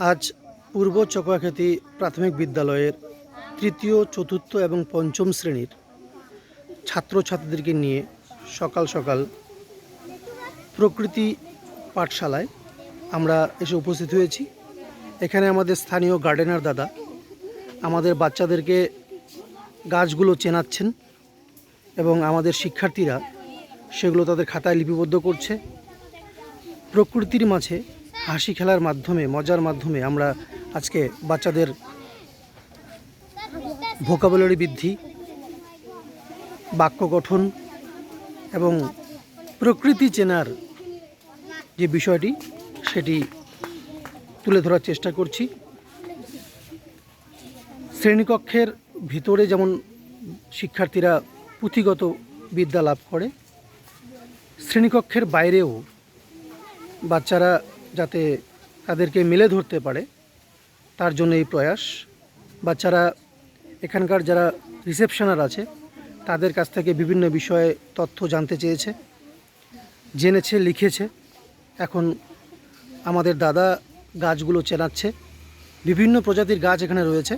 আজ পূর্ব চকুয়াখাতি প্রাথমিক বিদ্যালয়ের তৃতীয়, চতুর্থ এবং পঞ্চম শ্রেণীর ছাত্রছাত্রীদেরকে নিয়ে সকাল সকাল প্রকৃতি পাঠশালায় আমরা এসে উপস্থিত হয়েছি। এখানে আমাদের স্থানীয় গার্ডেনার দাদা আমাদের বাচ্চাদেরকে গাছগুলো চেনাচ্ছেন এবং আমাদের শিক্ষার্থীরা সেগুলো তাদের খাতায় লিপিবদ্ধ করছে। প্রকৃতির মাঝে হাসি খেলার মাধ্যমে, মজার মাধ্যমে আমরা আজকে বাচ্চাদের ভোকাবুলারি বৃদ্ধি, বাক্য গঠন এবং প্রকৃতি চেনার যে বিষয়টি সেটি তুলে ধরার চেষ্টা করছি। শ্রেণীকক্ষের ভিতরে যেমন শিক্ষার্থীরা পুঁথিগত বিদ্যা লাভ করে, শ্রেণীকক্ষের বাইরেও বাচ্চারা যাতে তাদেরকে মেলে ধরতে পারে তার জন্য এই প্রয়াস। বাচ্চারা এখানকার যারা রিসেপশনার আছে তাদের কাছ থেকে বিভিন্ন বিষয়ে তথ্য জানতে চেয়েছে, জেনেছে, লিখেছে। এখন আমাদের দাদা গাছগুলো চেনাচ্ছে। বিভিন্ন প্রজাতির গাছ এখানে রয়েছে।